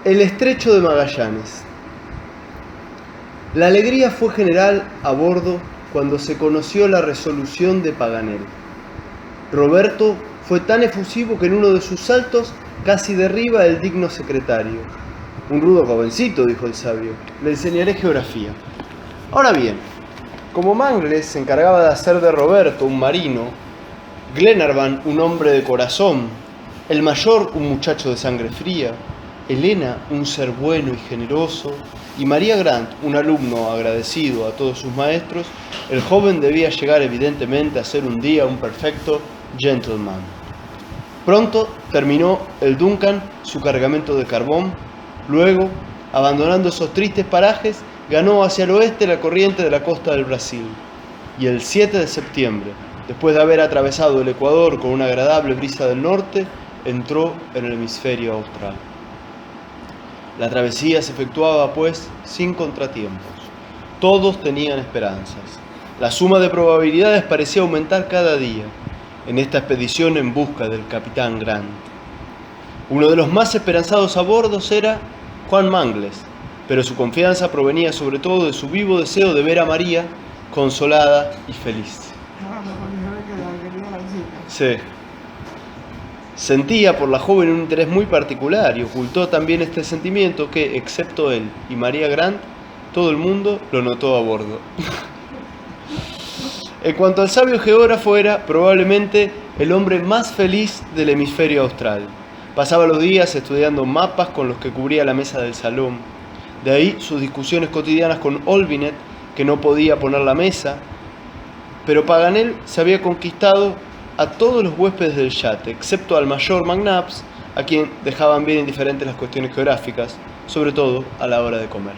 El estrecho de Magallanes. La alegría fue general a bordo cuando se conoció la resolución de Paganel. Roberto fue tan efusivo que en uno de sus saltos casi derriba al digno secretario. Un rudo jovencito, dijo el sabio, le enseñaré geografía. Ahora bien, como Mangles se encargaba de hacer de Roberto un marino, Glenarvan un hombre de corazón, el mayor un muchacho de sangre fría, Helena un ser bueno y generoso, y María Grant un alumno agradecido a todos sus maestros, el joven debía llegar evidentemente a ser un día un perfecto gentleman. Pronto terminó el Duncan su cargamento de carbón, luego, abandonando esos tristes parajes, ganó hacia el oeste la corriente de la costa del Brasil, y el 7 de septiembre, después de haber atravesado el Ecuador con una agradable brisa del norte, entró en el hemisferio austral. La travesía se efectuaba, pues, sin contratiempos. Todos tenían esperanzas. La suma de probabilidades parecía aumentar cada día en esta expedición en busca del capitán Grant. Uno de los más esperanzados a bordo era Juan Mangles, pero su confianza provenía sobre todo de su vivo deseo de ver a María consolada y feliz. Sí. Sentía por la joven un interés muy particular y ocultó también este sentimiento que, excepto él y María Grant, todo el mundo lo notó a bordo. En cuanto al sabio geógrafo, era probablemente el hombre más feliz del hemisferio austral. Pasaba los días estudiando mapas con los que cubría la mesa del salón. De ahí sus discusiones cotidianas con Olbinett, que no podía poner la mesa, pero Paganel se había conquistado a todos los huéspedes del yate, excepto al mayor McNabbs, a quien dejaban bien indiferentes las cuestiones geográficas, sobre todo a la hora de comer.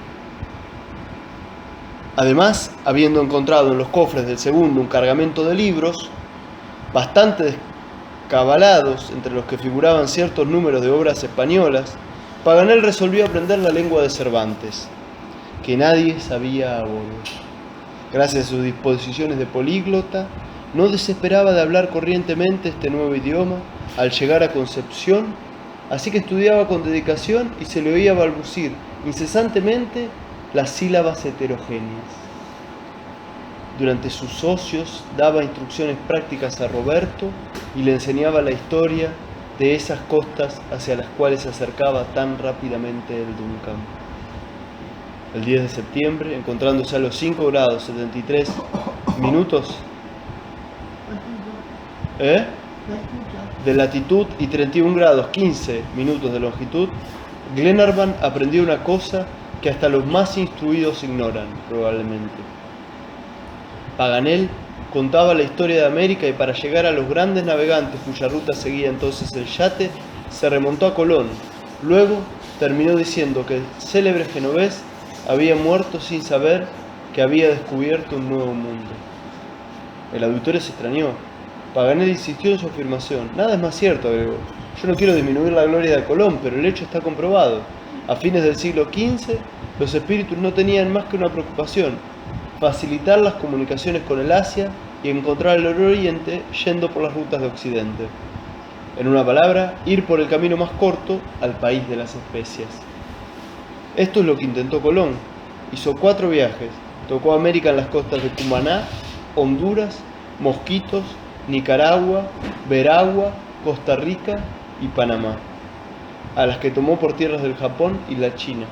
Además, habiendo encontrado en los cofres del segundo un cargamento de libros, bastante descabalados, entre los que figuraban ciertos números de obras españolas, Paganel resolvió aprender la lengua de Cervantes, que nadie sabía a bordo. Gracias a sus disposiciones de políglota, no desesperaba de hablar corrientemente este nuevo idioma al llegar a Concepción, así que estudiaba con dedicación y se le oía balbucir incesantemente las sílabas heterogéneas. Durante sus ocios daba instrucciones prácticas a Roberto y le enseñaba la historia de esas costas hacia las cuales se acercaba tan rápidamente el Duncan. El 10 de septiembre, encontrándose a los 5 grados 73 minutos de latitud y 31 grados 15 minutos de longitud, Glenarvan aprendió una cosa que hasta los más instruidos ignoran, probablemente. Paganel contaba la historia de América y para llegar a los grandes navegantes cuya ruta seguía entonces el yate, se remontó a Colón. Luego terminó diciendo que el célebre genovés había muerto sin saber que había descubierto un nuevo mundo. El auditorio se extrañó. Paganel insistió en su afirmación. Nada es más cierto, agregó. Yo no quiero disminuir la gloria de Colón, pero el hecho está comprobado. A fines del siglo XV, los espíritus no tenían más que una preocupación: facilitar las comunicaciones con el Asia y encontrar el Oriente yendo por las rutas de Occidente. En una palabra, ir por el camino más corto al país de las especias. Esto es lo que intentó Colón. Hizo 4 viajes. Tocó América en las costas de Cumaná, Honduras, Mosquitos, Nicaragua, Veragua, Costa Rica y Panamá, a las que tomó por tierras del Japón y la China,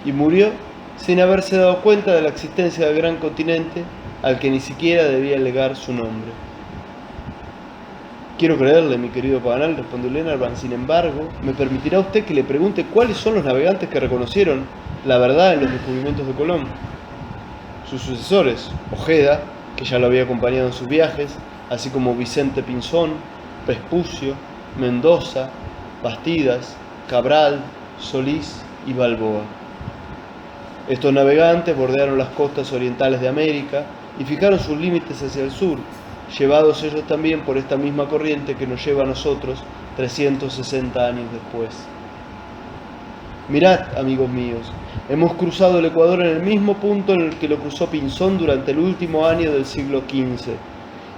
y murió sin haberse dado cuenta de la existencia del gran continente al que ni siquiera debía legar su nombre. Quiero creerle, mi querido Paganel, respondió Glenarvan. Sin embargo, ¿me permitirá usted que le pregunte cuáles son los navegantes que reconocieron la verdad en los descubrimientos de Colón? Sus sucesores, Ojeda, que ya lo había acompañado en sus viajes, así como Vicente Pinzón, Vespucio, Mendoza, Bastidas, Cabral, Solís y Balboa. Estos navegantes bordearon las costas orientales de América y fijaron sus límites hacia el sur, llevados ellos también por esta misma corriente que nos lleva a nosotros 360 años después. Mirad, amigos míos, hemos cruzado el Ecuador en el mismo punto en el que lo cruzó Pinzón durante el último año del siglo XV,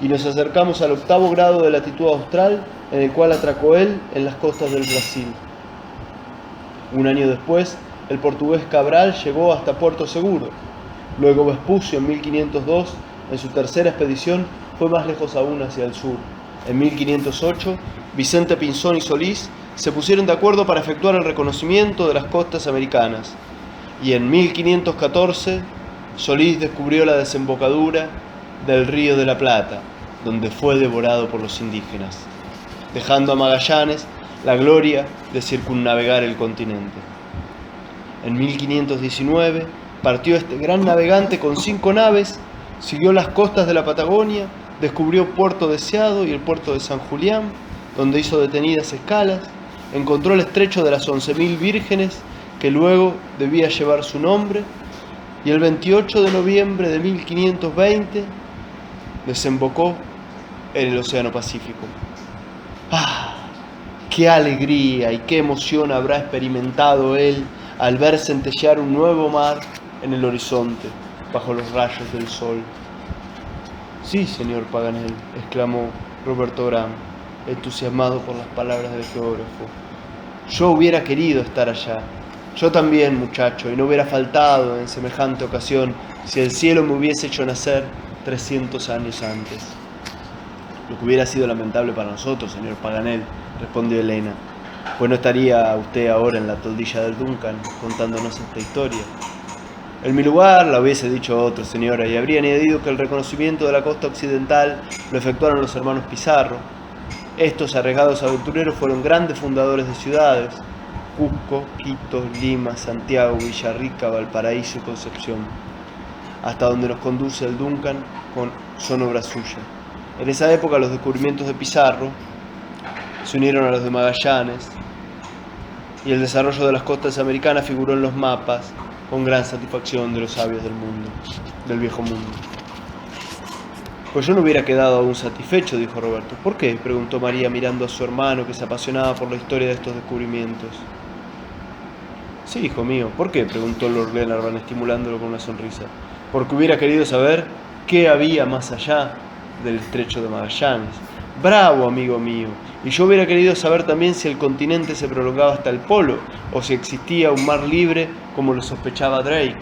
y nos acercamos al 8º grado de latitud austral, en el cual atracó él en las costas del Brasil. Un año después, el portugués Cabral llegó hasta Puerto Seguro. Luego Vespucio, en 1502, en su tercera expedición, fue más lejos aún hacia el sur. En 1508, Vicente Pinzón y Solís se pusieron de acuerdo para efectuar el reconocimiento de las costas americanas. Y en 1514, Solís descubrió la desembocadura del Río de la Plata, donde fue devorado por los indígenas, dejando a Magallanes la gloria de circunnavegar el continente. En 1519 partió este gran navegante con 5 naves, siguió las costas de la Patagonia, descubrió Puerto Deseado y el puerto de San Julián, donde hizo detenidas escalas, encontró el estrecho de las 11.000 vírgenes, que luego debía llevar su nombre, y el 28 de noviembre de 1520 desembocó en el Océano Pacífico. ¡Ah! ¡Qué alegría y qué emoción habrá experimentado él al ver centellear un nuevo mar en el horizonte, bajo los rayos del sol! Sí, señor Paganel, exclamó Roberto Graham, entusiasmado por las palabras del geógrafo. Yo hubiera querido estar allá. Yo también, muchacho, y no hubiera faltado en semejante ocasión si el cielo me hubiese hecho nacer 300 años antes. Lo que hubiera sido lamentable para nosotros, señor Paganel, respondió Elena, pues no estaría usted ahora en la toldilla del Duncan contándonos esta historia. En mi lugar la hubiese dicho otra señora, y habría añadido que el reconocimiento de la costa occidental lo efectuaron los hermanos Pizarro. Estos arriesgados aventureros fueron grandes fundadores de ciudades: Cusco, Quito, Lima, Santiago, Villarrica, Valparaíso y Concepción. Hasta donde nos conduce el Duncan son obra suya. En esa época los descubrimientos de Pizarro se unieron a los de Magallanes, y el desarrollo de las costas americanas figuró en los mapas con gran satisfacción de los sabios del mundo, del viejo mundo. Pues yo no hubiera quedado aún satisfecho, dijo Roberto. ¿Por qué?, preguntó María mirando a su hermano, que se apasionaba por la historia de estos descubrimientos. Sí, hijo mío, ¿por qué?, preguntó Lord Glenarvan, estimulándolo con una sonrisa. Porque hubiera querido saber qué había más allá del estrecho de Magallanes. Bravo, amigo mío. Y yo hubiera querido saber también si el continente se prolongaba hasta el polo, o si existía un mar libre como lo sospechaba Drake,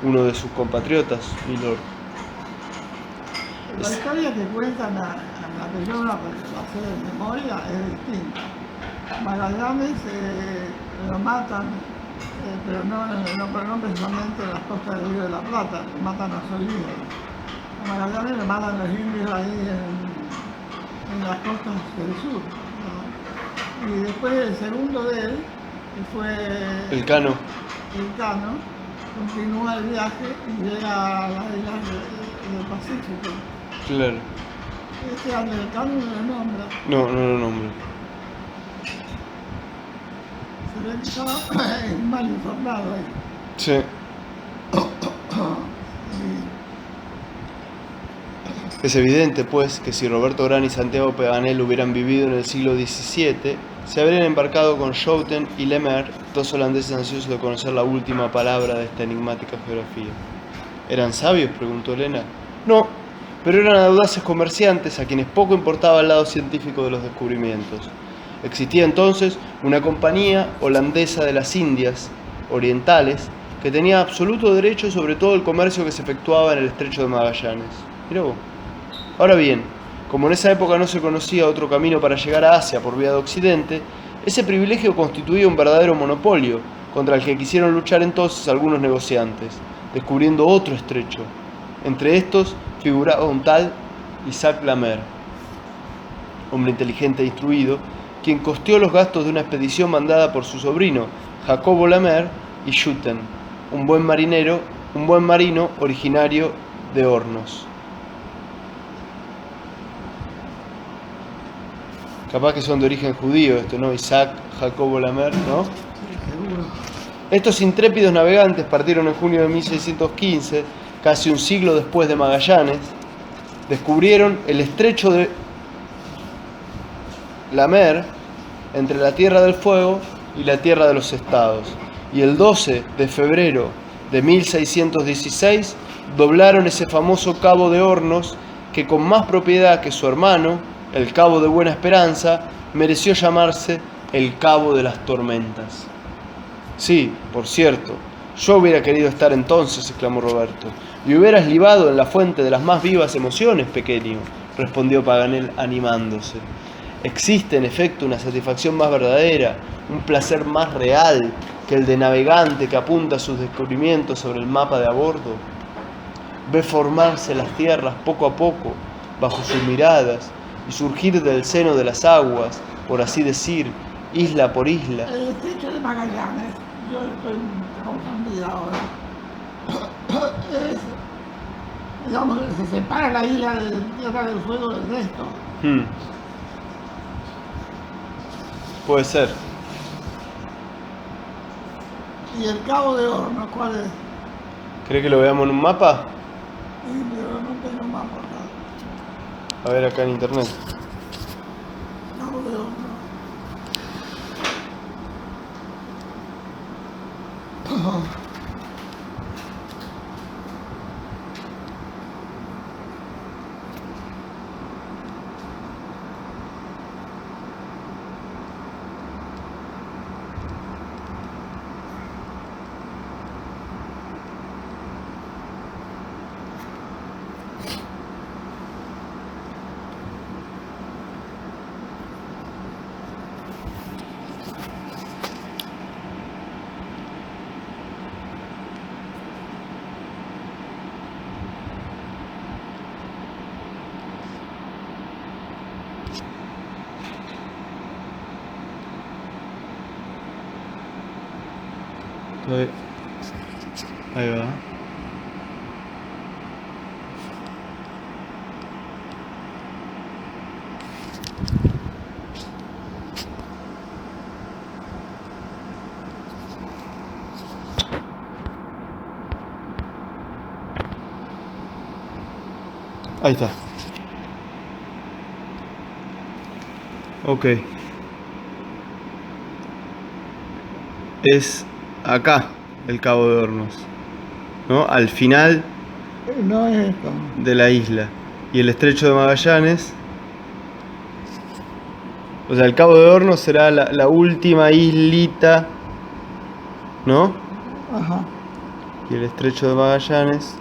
uno de sus compatriotas, milord. La historia que cuentan la que yo la sé de memoria es distinta. Magallanes lo matan, pero no precisamente en las costas del Río de la Plata, lo matan a Solís. A Magallanes le matan los indios ahí en las costas del sur, ¿no? Y después el segundo de él, que fue El Cano, continúa el viaje y llega a las islas del Pacífico. claro. Este Elcano no lo nombra. No lo nombro. Se ve que estaba mal informado ahí. Sí. Es evidente, pues, que si Roberto Graham y Santiago Paganel hubieran vivido en el siglo XVII, se habrían embarcado con Schouten y Lemaire, dos holandeses ansiosos de conocer la última palabra de esta enigmática geografía. ¿Eran sabios?, preguntó Elena. No, pero eran audaces comerciantes a quienes poco importaba el lado científico de los descubrimientos. Existía entonces una compañía holandesa de las Indias Orientales que tenía absoluto derecho sobre todo el comercio que se efectuaba en el estrecho de Magallanes. Mirá vos. Ahora bien, como en esa época no se conocía otro camino para llegar a Asia por vía de Occidente, ese privilegio constituía un verdadero monopolio, contra el que quisieron luchar entonces algunos negociantes, descubriendo otro estrecho. Entre estos figuraba un tal Isaac Lemaire, hombre inteligente e instruido, quien costeó los gastos de una expedición mandada por su sobrino, Jacobo Lemaire y Schouten, un buen marino originario de Hornos. Capaz que son de origen judío esto, ¿no? Isaac, Jacobo Lemaire, ¿no? Sí, seguro. Estos intrépidos navegantes partieron en junio de 1615, casi un siglo después de Magallanes, descubrieron el estrecho de Lemaire entre la Tierra del Fuego y la Tierra de los Estados, y el 12 de febrero de 1616 doblaron ese famoso Cabo de Hornos que con más propiedad que su hermano, el Cabo de Buena Esperanza, mereció llamarse el Cabo de las Tormentas. Sí, por cierto, yo hubiera querido estar entonces, exclamó Roberto. Y hubieras libado en la fuente de las más vivas emociones, pequeño, respondió Paganel animándose. Existe en efecto una satisfacción más verdadera, un placer más real que el de navegante que apunta sus descubrimientos sobre el mapa de a bordo. Ve formarse las tierras poco a poco bajo sus miradas y surgir del seno de las aguas, por así decir, isla por isla. El estrecho de Magallanes, yo estoy confundida ahora, es, digamos, se separa la isla de Tierra del Fuego del resto. Puede ser. ¿Y el Cabo de Hornos cuál es? ¿Cree que lo veamos en un mapa? Sí, pero no tengo mapa acá. A ver acá en internet. Cabo de Hornos. Ahí va. Ahí está. Ok. Es acá el Cabo de Hornos, ¿no? Al final No es esto. de la isla. Y el estrecho de Magallanes. O sea, el Cabo de Hornos será la última islita, ¿no? Ajá. Y el estrecho de Magallanes.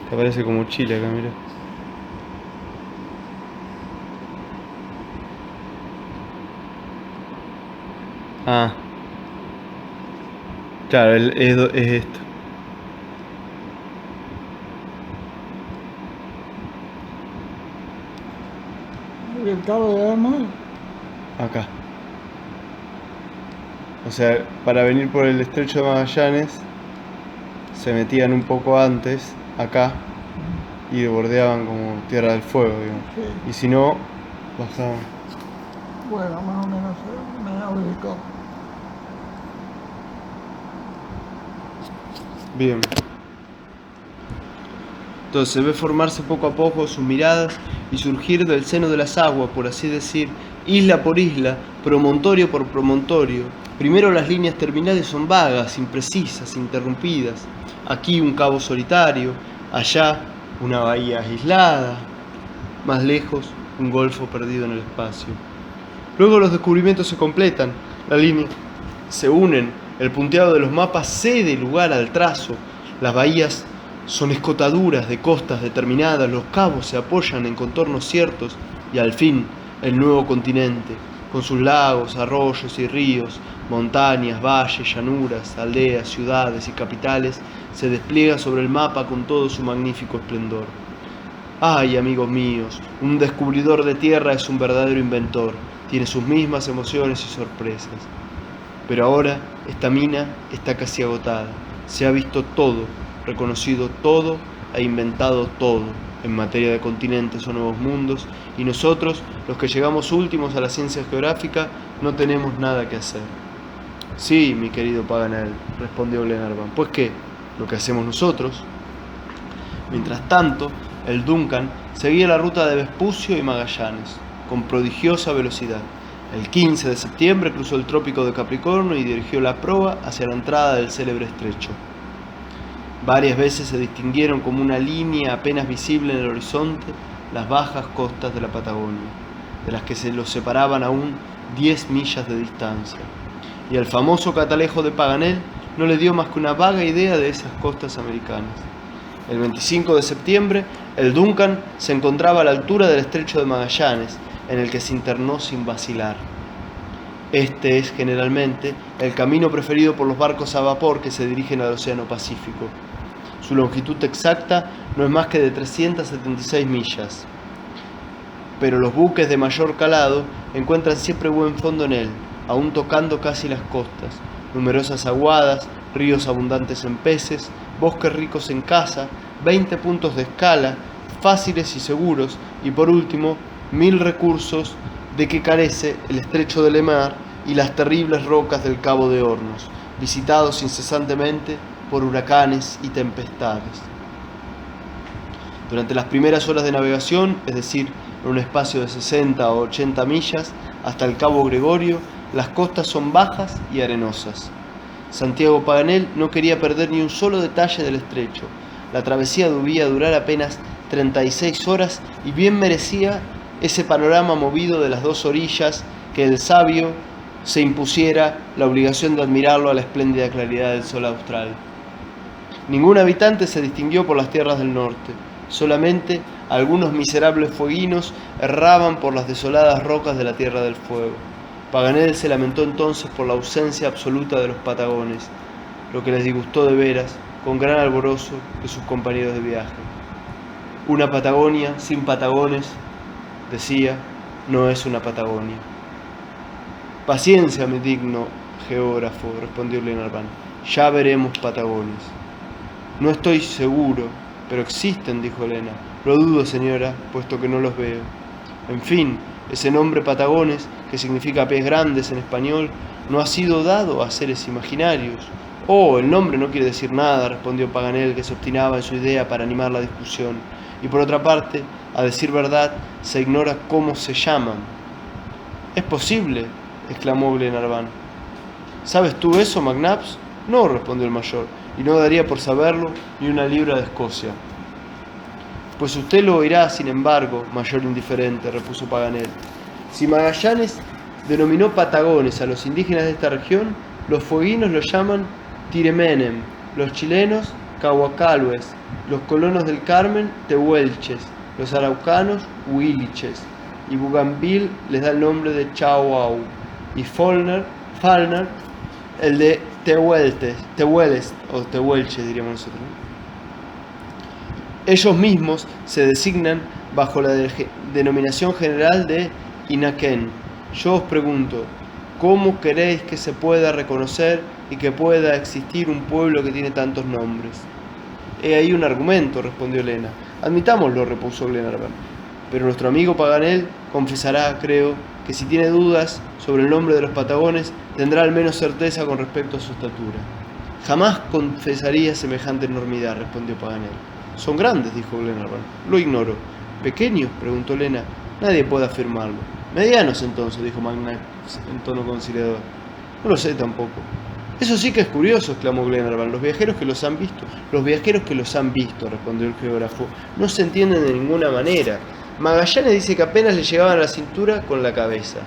Te parece como Chile acá, mira. Ah. Claro, es esto. ¿Y el Cabo de Hornos? Acá. O sea, para venir por el estrecho de Magallanes se metían un poco antes, acá, y bordeaban como Tierra del Fuego, digamos. Sí. Y si no, bajaban. Bueno, más o menos me ubicó. Bien. Entonces ve formarse poco a poco sus miradas y surgir del seno de las aguas, por así decir, isla por isla, promontorio por promontorio. Primero las líneas terminales son vagas, imprecisas, interrumpidas. Aquí un cabo solitario, allá una bahía aislada, más lejos un golfo perdido en el espacio. Luego los descubrimientos se completan, las líneas se unen, el punteado de los mapas cede lugar al trazo, las bahías son escotaduras de costas determinadas, los cabos se apoyan en contornos ciertos y al fin el nuevo continente, con sus lagos, arroyos y ríos, montañas, valles, llanuras, aldeas, ciudades y capitales, se despliega sobre el mapa con todo su magnífico esplendor. Ay, amigos míos, un descubridor de tierra es un verdadero inventor, tiene sus mismas emociones y sorpresas. Pero ahora esta mina está casi agotada, se ha visto todo, reconocido todo e inventado todo en materia de continentes o nuevos mundos, y nosotros, los que llegamos últimos a la ciencia geográfica, no tenemos nada que hacer. Sí, mi querido Paganel, respondió Glenarvan, pues ¿qué? Lo que hacemos nosotros. Mientras tanto, el Duncan seguía la ruta de Vespucio y Magallanes, con prodigiosa velocidad. El 15 de septiembre cruzó el trópico de Capricornio y dirigió la proa hacia la entrada del célebre estrecho. Varias veces se distinguieron como una línea apenas visible en el horizonte las bajas costas de la Patagonia, de las que se los separaban aún 10 millas de distancia. y el famoso catalejo de Paganel no le dio más que una vaga idea de esas costas americanas. El 25 de septiembre, el Duncan se encontraba a la altura del estrecho de Magallanes, en el que se internó sin vacilar. Este es generalmente el camino preferido por los barcos a vapor que se dirigen al Océano Pacífico. Su longitud exacta no es más que de 376 millas, pero los buques de mayor calado encuentran siempre buen fondo en él, aún tocando casi las costas. Numerosas aguadas, ríos abundantes en peces, bosques ricos en caza, 20 puntos de escala, fáciles y seguros, y por último, 1000 recursos de que carece el estrecho de Le Maire y las terribles rocas del Cabo de Hornos, visitados incesantemente por huracanes y tempestades. Durante las primeras horas de navegación, es decir, en un espacio de 60 o 80 millas, hasta el Cabo Gregorio, las costas son bajas y arenosas. Santiago Paganel no quería perder ni un solo detalle del estrecho. La travesía debía durar apenas 36 horas y bien merecía ese panorama movido de las dos orillas que el sabio se impusiera la obligación de admirarlo a la espléndida claridad del sol austral. Ningún habitante se distinguió por las tierras del norte. Solamente algunos miserables fueguinos erraban por las desoladas rocas de la Tierra del Fuego. Paganel se lamentó entonces por la ausencia absoluta de los patagones, lo que les disgustó de veras, con gran alborozo, de sus compañeros de viaje. Una Patagonia sin patagones, decía, no es una Patagonia. Paciencia, mi digno geógrafo, respondió Glenarvan. Ya veremos patagones. No estoy seguro, pero existen, dijo Elena. Lo dudo, señora, puesto que no los veo. En fin, ese nombre Patagones, que significa pies grandes en español, no ha sido dado a seres imaginarios. Oh, el nombre no quiere decir nada, respondió Paganel, que se obstinaba en su idea para animar la discusión. Y por otra parte, a decir verdad, se ignora cómo se llaman. —¿Es posible? —exclamó Glenarvan. —¿Sabes tú eso, McNabbs? —No —respondió el mayor—, y no daría por saberlo ni una libra de Escocia. —Pues usted lo oirá, sin embargo, mayor indiferente —repuso Paganel. Si Magallanes denominó Patagones a los indígenas de esta región, los fueguinos lo llaman Tiremenem, los chilenos Cahuacalhues, los colonos del Carmen Tehuelches, los araucanos Huiliches, y Bougainville les da el nombre de Chaouau, y Falner el de Tehueles, o Tehuelches diríamos nosotros. Ellos mismos se designan bajo la denominación general de Inaquén. Yo os pregunto, ¿cómo queréis que se pueda reconocer y que pueda existir un pueblo que tiene tantos nombres? He ahí un argumento, respondió Elena. Admitámoslo, repuso Glenarvan. Pero nuestro amigo Paganel confesará, creo, que si tiene dudas sobre el nombre de los patagones, tendrá al menos certeza con respecto a su estatura. Jamás confesaría semejante enormidad, respondió Paganel. Son grandes, dijo Glenarvan. Lo ignoro. ¿Pequeños?, preguntó Elena. Nadie puede afirmarlo. Medianos, entonces, dijo McNabbs en tono conciliador. No lo sé tampoco. Eso sí que es curioso, exclamó Glenarvan. Los viajeros que los han visto, respondió el geógrafo, no se entienden de ninguna manera. Magallanes dice que apenas le llegaban a la cintura con la cabeza.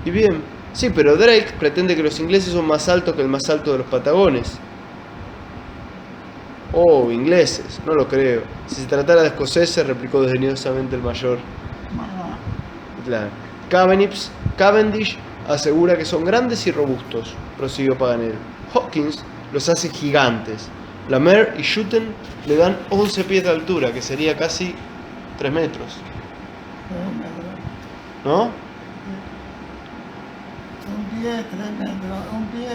Y bien, sí, pero Drake pretende que los ingleses son más altos que el más alto de los patagones. Oh, ingleses, no lo creo. Si se tratara de escoceses, replicó desdeñosamente el mayor. Claro. Cavendish asegura que son grandes y robustos, prosiguió Paganel. Hawkins los hace gigantes. La Mer y Schouten le dan 11 pies de altura, que sería casi 3 metros. ¿No? Un pie es 3 metros. Un pie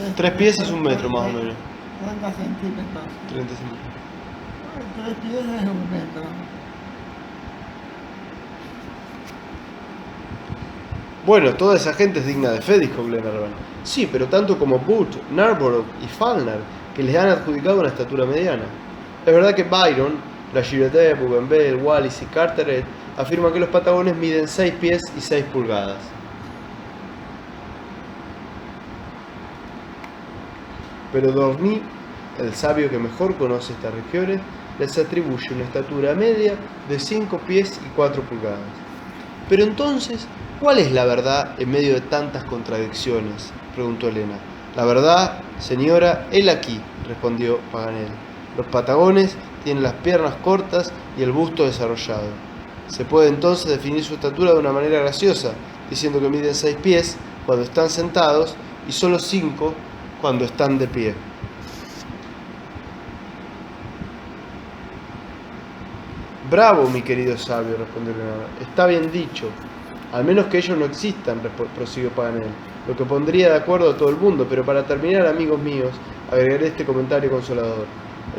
es 3 pies es 1 metro más o menos. 30 centímetros. 30 centímetros. 3 pies es 1 metro. Bueno, toda esa gente es digna de fe, dijo Glenarvan. Sí, pero tanto como Booth, Narborough y Falnar, que les han adjudicado una estatura mediana. Es verdad que Byron, La Girotée, Bougainville, Wallis y Carteret afirman que los patagones miden 6 pies y 6 pulgadas. Pero Dorny, el sabio que mejor conoce estas regiones, les atribuye una estatura media de 5 pies y 4 pulgadas. Pero entonces, ¿Cuál es la verdad en medio de tantas contradicciones?, preguntó Elena. La verdad, señora, hela aquí, respondió Paganel. Los patagones tienen las piernas cortas y el busto desarrollado. Se puede entonces definir su estatura de una manera graciosa, diciendo que miden 6 pies cuando están sentados y solo 5 cuando están de pie. Bravo, mi querido sabio, respondió Leonardo. Está bien dicho. Al menos que ellos no existan, prosiguió Paganel, lo que pondría de acuerdo a todo el mundo, pero para terminar, amigos míos, agregaré este comentario consolador.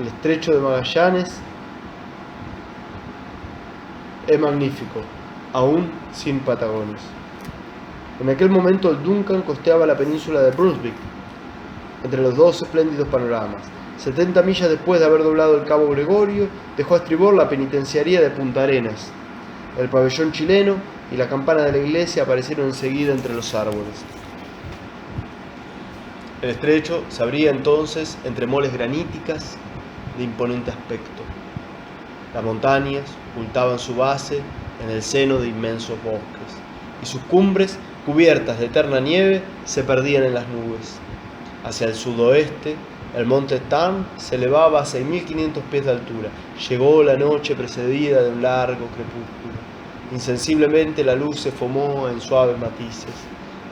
El estrecho de Magallanes es magnífico, aún sin Patagones. En aquel momento el Duncan costeaba la península de Brunswick, entre los dos espléndidos panoramas. 70 millas después de haber doblado el Cabo Gregorio, dejó a estribor la penitenciaría de Punta Arenas. El pabellón chileno y la campana de la iglesia aparecieron enseguida entre los árboles. El estrecho se abría entonces entre moles graníticas de imponente aspecto. Las montañas ocultaban su base en el seno de inmensos bosques, y sus cumbres, cubiertas de eterna nieve, se perdían en las nubes. Hacia el sudoeste, el monte Tarn se elevaba a 6.500 pies de altura. Llegó la noche precedida de un largo crepúsculo. Insensiblemente la luz se esfumó en suaves matices.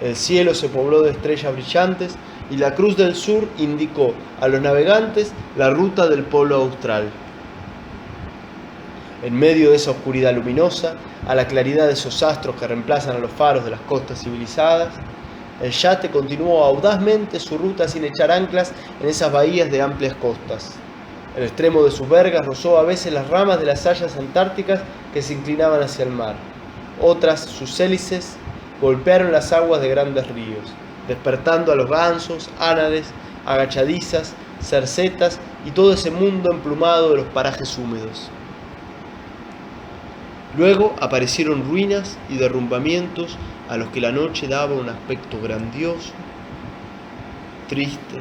El cielo se pobló de estrellas brillantes y la Cruz del Sur indicó a los navegantes la ruta del polo austral. En medio de esa oscuridad luminosa, a la claridad de esos astros que reemplazan a los faros de las costas civilizadas, el yate continuó audazmente su ruta sin echar anclas en esas bahías de amplias costas. El extremo de sus vergas rozó a veces las ramas de las hayas antárticas que se inclinaban hacia el mar. Otras, sus hélices, golpearon las aguas de grandes ríos, despertando a los gansos, ánades, agachadizas, cercetas y todo ese mundo emplumado de los parajes húmedos. Luego aparecieron ruinas y derrumbamientos a los que la noche daba un aspecto grandioso, triste,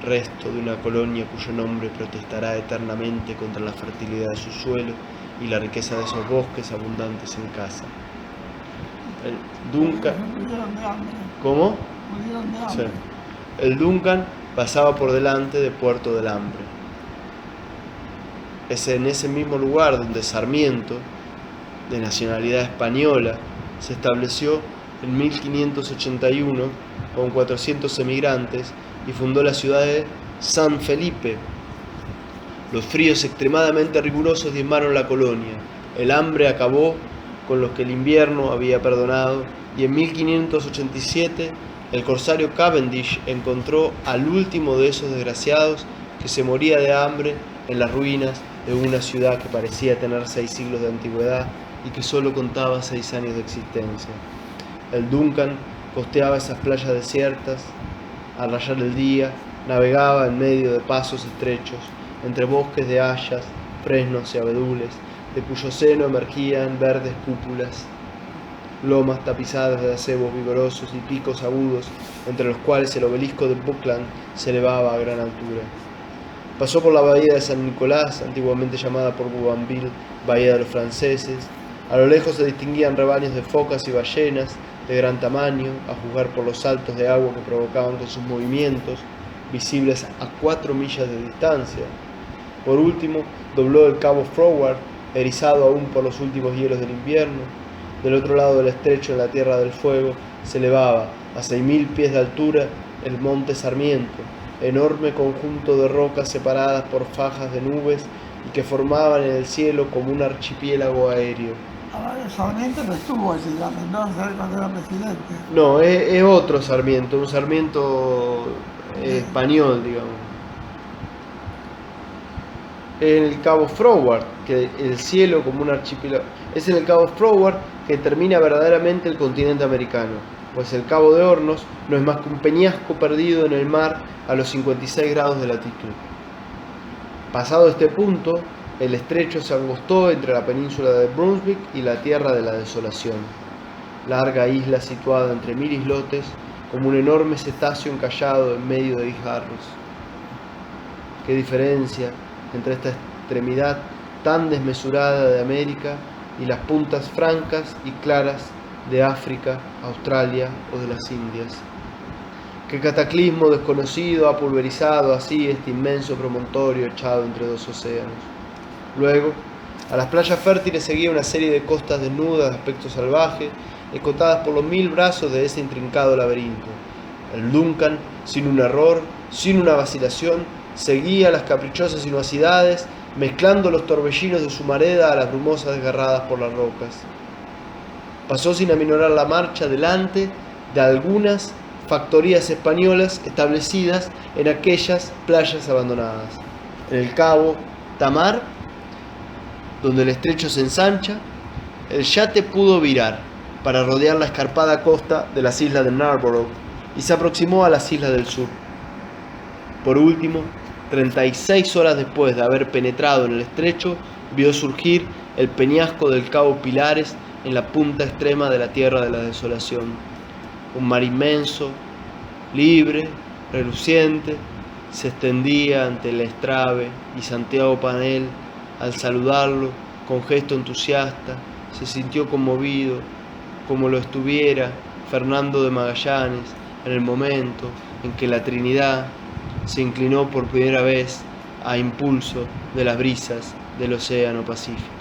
resto de una colonia cuyo nombre protestará eternamente contra la fertilidad de su suelo y la riqueza de esos bosques abundantes en caza. El Duncan... ¿Cómo? Sí. El Duncan pasaba por delante de Puerto del Hambre. Es en ese mismo lugar donde Sarmiento, de nacionalidad española, se estableció en 1581 con 400 emigrantes y fundó la ciudad de San Felipe. Los fríos extremadamente rigurosos diezmaron la colonia, el hambre acabó con los que el invierno había perdonado, y en 1587 el corsario Cavendish encontró al último de esos desgraciados que se moría de hambre en las ruinas de una ciudad que parecía tener 6 siglos de antigüedad y que solo contaba 6 años de existencia. El Duncan costeaba esas playas desiertas. Al rayar el día, navegaba en medio de pasos estrechos, entre bosques de hayas, fresnos y abedules, de cuyo seno emergían verdes cúpulas, lomas tapizadas de acebos vigorosos y picos agudos, entre los cuales el obelisco de Buckland se elevaba a gran altura. Pasó por la bahía de San Nicolás, antiguamente llamada por Bougainville Bahía de los Franceses. A lo lejos se distinguían rebaños de focas y ballenas de gran tamaño, a juzgar por los saltos de agua que provocaban con sus movimientos, visibles a 4 millas de distancia. Por último, dobló el cabo Froward, erizado aún por los últimos hielos del invierno. Del otro lado del estrecho, en la Tierra del Fuego, se elevaba a 6.000 pies de altura el monte Sarmiento, enorme conjunto de rocas separadas por fajas de nubes y que formaban en el cielo como un archipiélago aéreo. Sarmiento no estuvo ese día, no sé cuando era presidente. No, es otro Sarmiento, un Sarmiento español, digamos. En el cabo Froward, que el cielo como un archipiélago. Es en el cabo Froward que termina verdaderamente el continente americano, pues el cabo de Hornos no es más que un peñasco perdido en el mar a los 56 grados de latitud. Pasado este punto, el estrecho se angostó entre la península de Brunswick y la Tierra de la Desolación, larga isla situada entre 1000 islotes, como un enorme cetáceo encallado en medio de guijarros. Qué diferencia entre esta extremidad tan desmesurada de América y las puntas francas y claras de África, Australia o de las Indias. ¿Qué cataclismo desconocido ha pulverizado así este inmenso promontorio echado entre dos océanos? Luego, a las playas fértiles seguía una serie de costas desnudas de aspecto salvaje, escotadas por los 1000 brazos de ese intrincado laberinto. El Duncan, sin un error, sin una vacilación, seguía las caprichosas sinuosidades, mezclando los torbellinos de su mareda a las brumosas desgarradas por las rocas. Pasó sin aminorar la marcha delante de algunas factorías españolas establecidas en aquellas playas abandonadas. En el cabo Tamar, donde el estrecho se ensancha, el yate pudo virar para rodear la escarpada costa de las islas de Narborough y se aproximó a las islas del sur. Por último, 36 horas después de haber penetrado en el estrecho, vio surgir el peñasco del cabo Pilares en la punta extrema de la tierra de la desolación. Un mar inmenso, libre, reluciente, se extendía ante el estrave y Santiago Panel, al saludarlo con gesto entusiasta, se sintió conmovido, como lo estuviera Fernando de Magallanes en el momento en que la Trinidad se inclinó por primera vez a impulso de las brisas del Océano Pacífico.